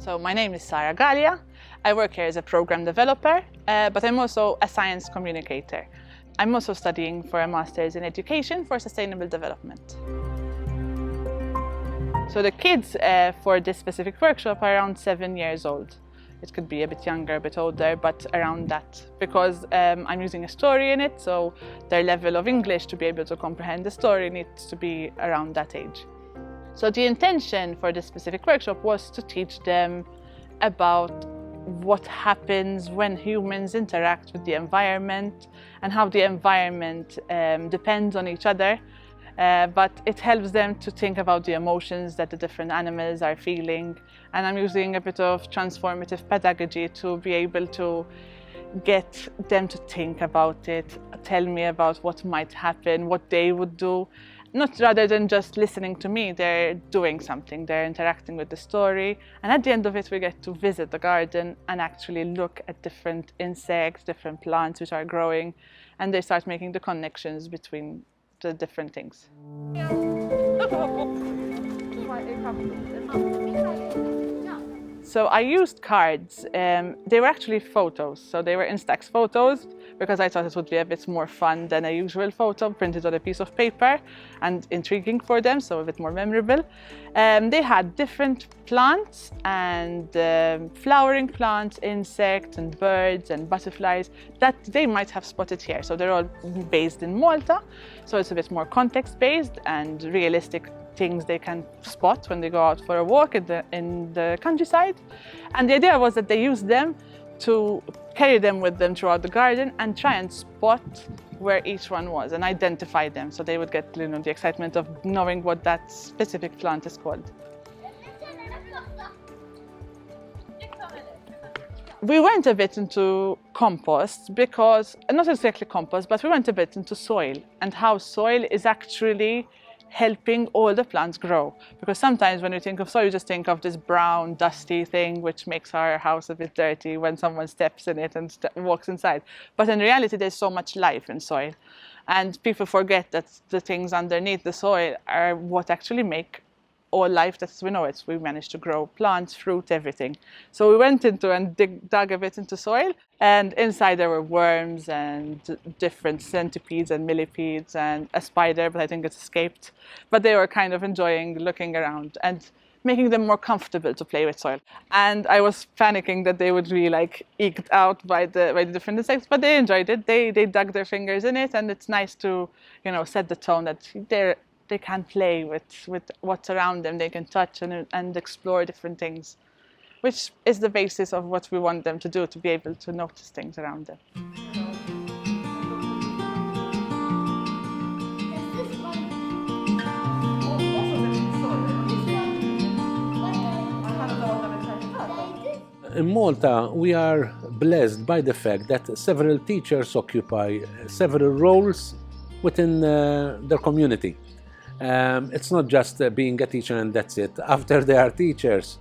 So my name is Galea. I work here as a program developer, but I'm also a science communicator. I'm also studying for a master's in education for sustainable development. So the kids for this specific workshop are around 7 years old. It could be a bit younger, a bit older, but around that, because I'm using a story in it, so their level of English to be able to comprehend the story needs to be around that age. So the intention for this specific workshop was to teach them about what happens when humans interact with the environment and how the environment depends on each other. But it helps them to think about the emotions that the different animals are feeling. And I'm using a bit of transformative pedagogy to be able to get them to think about it, tell me about what might happen, what they would do. Not rather than just listening to me, they're doing something, they're interacting with the story. And at the end of it, we get to visit the garden and actually look at different insects, different plants which are growing, and they start making the connections between the different things. So I used cards. They were actually photos, so they were Instax photos because I thought it would be a bit more fun than a usual photo printed on a piece of paper and intriguing for them, so a bit more memorable. They had different plants and flowering plants, insects and birds and butterflies that they might have spotted here. So they're all based in Malta, so it's a bit more context-based and realistic things they can spot when they go out for a walk in the countryside. And the idea was that they use them to carry them with them throughout the garden and try and spot where each one was and identify them, so they would get the excitement of knowing what that specific plant is called. We went a bit into compost because, not exactly compost, but we went a bit into soil and how soil is actually helping all the plants grow. Because sometimes when you think of soil, you just think of this brown, dusty thing which makes our house a bit dirty when someone steps in it and walks inside. But in reality, there's so much life in soil. And people forget that the things underneath the soil are what actually make all life as we know it. We managed to grow plants, fruit, everything. So we went into and dug a bit into soil, and inside there were worms and different centipedes and millipedes and a spider, but I think it escaped. But they were kind of enjoying looking around and making them more comfortable to play with soil. And I was panicking that they would be eked out by the different insects, but they enjoyed it. They dug their fingers in it, and it's nice to set the tone that they can play with what's around them. They can touch and explore different things, which is the basis of what we want them to do, to be able to notice things around them. In Malta, we are blessed by the fact that several teachers occupy several roles within their community. It's not just being a teacher and that's it. After they are teachers,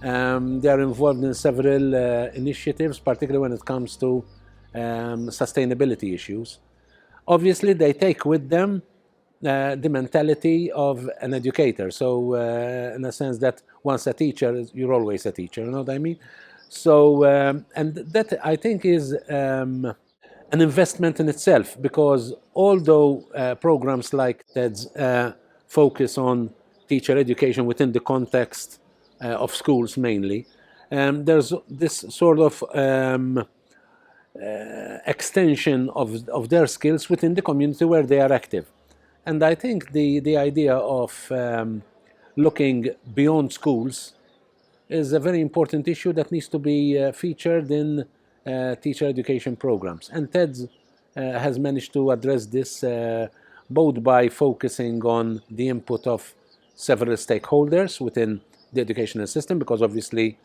they are involved in several initiatives, particularly when it comes to sustainability issues. Obviously, they take with them the mentality of an educator. So, in a sense that once a teacher, you're always a teacher, you know what I mean? So, and that I think is an investment in itself, because although programs like TED's focus on teacher education within the context of schools mainly, there's this sort of extension of their skills within the community where they are active. And I think the idea of looking beyond schools is a very important issue that needs to be featured in teacher education programs. And TEDS has managed to address this both by focusing on the input of several stakeholders within the educational system, because obviously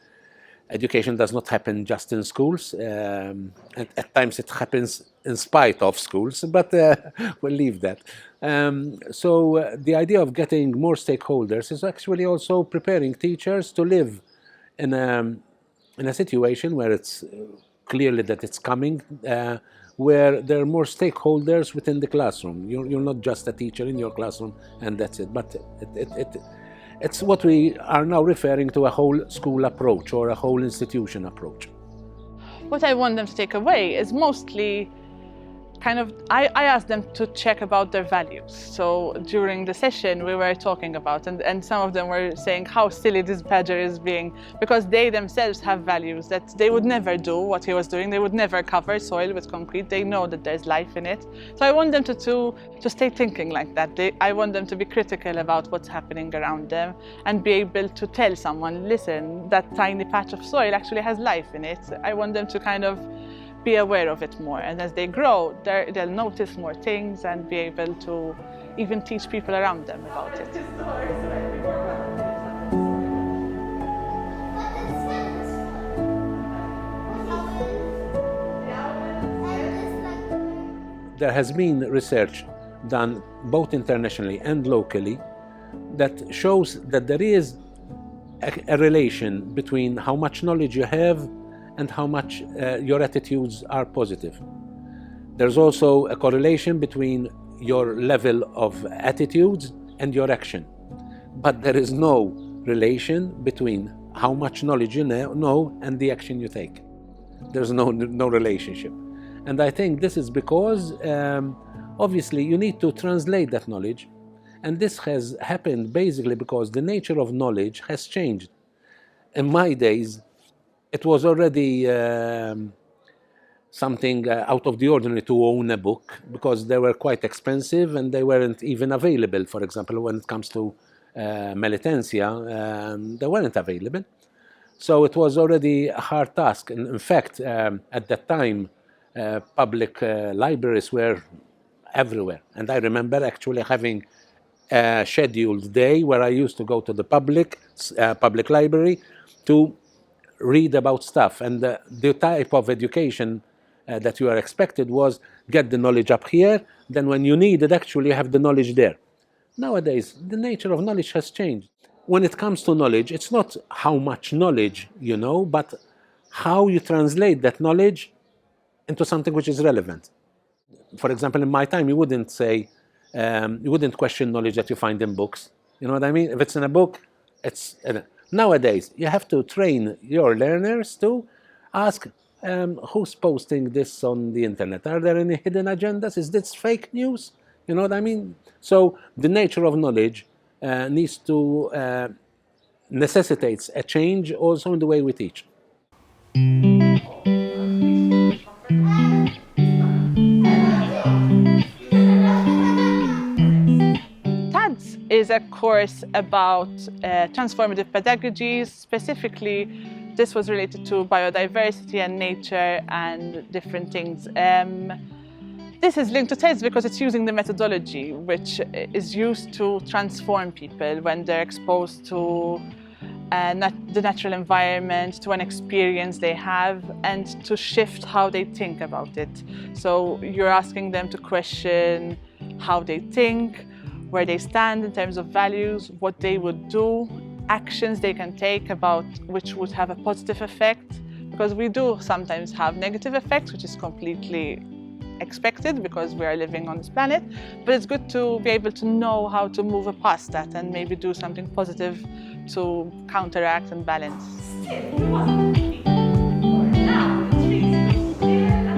education does not happen just in schools. At times it happens in spite of schools, but we'll leave that. So the idea of getting more stakeholders is actually also preparing teachers to live in a situation where it's clearly that it's coming, where there are more stakeholders within the classroom. You're not just a teacher in your classroom and that's it, but It's what we are now referring to a whole school approach or a whole institution approach. What I want them to take away is mostly I asked them to check about their values. So during the session we were talking about, and some of them were saying how silly this badger is being, because they themselves have values that they would never do what he was doing. They would never cover soil with concrete. They know that there's life in it. So I want them to stay thinking like that. I want them to be critical about what's happening around them and be able to tell someone, listen, that tiny patch of soil actually has life in it. I want them to kind of be aware of it more, and as they grow, they'll notice more things and be able to even teach people around them about it. There has been research done both internationally and locally that shows that there is a relation between how much knowledge you have and how much your attitudes are positive. There's also a correlation between your level of attitudes and your action. But there is no relation between how much knowledge you know and the action you take. There's no relationship. And I think this is because obviously you need to translate that knowledge, and this has happened basically because the nature of knowledge has changed. In my days, it was already something out of the ordinary to own a book, because they were quite expensive and they weren't even available. For example, when it comes to militancia, they weren't available. So it was already a hard task. And in fact, at that time, public libraries were everywhere. And I remember actually having a scheduled day where I used to go to the public library to read about stuff, and the type of education that you are expected was get the knowledge up here, then when you need it, actually have the knowledge there. Nowadays, the nature of knowledge has changed. When it comes to knowledge, it's not how much knowledge you know, but how you translate that knowledge into something which is relevant. For example, in my time, you wouldn't say, you wouldn't question knowledge that you find in books. You know what I mean? If it's in a book, it's... Nowadays, you have to train your learners to ask, who's posting this on the internet? Are there any hidden agendas? Is this fake news? You know what I mean? So the nature of knowledge needs to necessitates a change also in the way we teach. Is a course about transformative pedagogies. Specifically, this was related to biodiversity and nature and different things. This is linked to TEDS because it's using the methodology which is used to transform people when they're exposed to the natural environment, to an experience they have, and to shift how they think about it. So you're asking them to question how they think, where they stand in terms of values, what they would do, actions they can take about which would have a positive effect, because we do sometimes have negative effects, which is completely expected because we are living on this planet, but it's good to be able to know how to move past that and maybe do something positive to counteract and balance.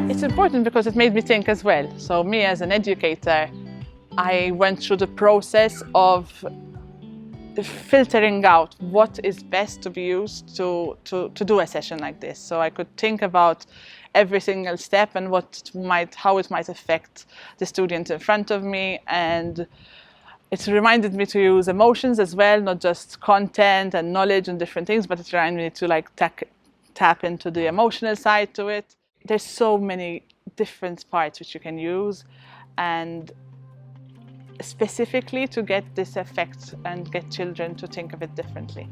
It's important because it made me think as well. So me as an educator, I went through the process of filtering out what is best to be used to do a session like this. So I could think about every single step and how it might affect the student in front of me. And it reminded me to use emotions as well, not just content and knowledge and different things, but it reminded me to tap into the emotional side to it. There's so many different parts which you can use, and specifically to get this effect and get children to think of it differently.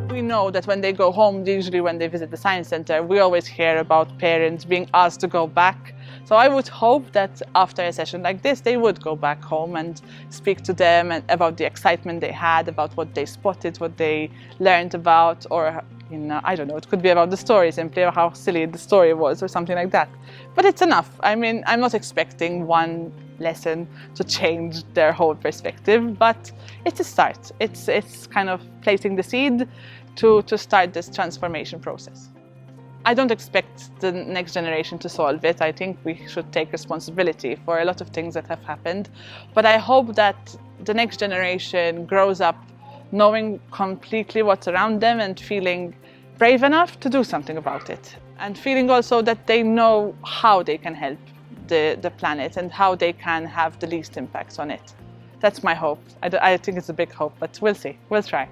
We know that when they go home, usually when they visit the science center, we always hear about parents being asked to go back. So I would hope that after a session like this, they would go back home and speak to them about the excitement they had, about what they spotted, what they learned about, or I don't know, it could be about the story simply, or how silly the story was, or something like that. But it's enough. I mean, I'm not expecting one lesson to change their whole perspective, but it's a start. It's kind of planting the seed to start this transformation process. I don't expect the next generation to solve it. I think we should take responsibility for a lot of things that have happened. But I hope that the next generation grows up knowing completely what's around them and feeling brave enough to do something about it. And feeling also that they know how they can help the planet and how they can have the least impact on it. That's my hope. I think it's a big hope, but we'll see. We'll try.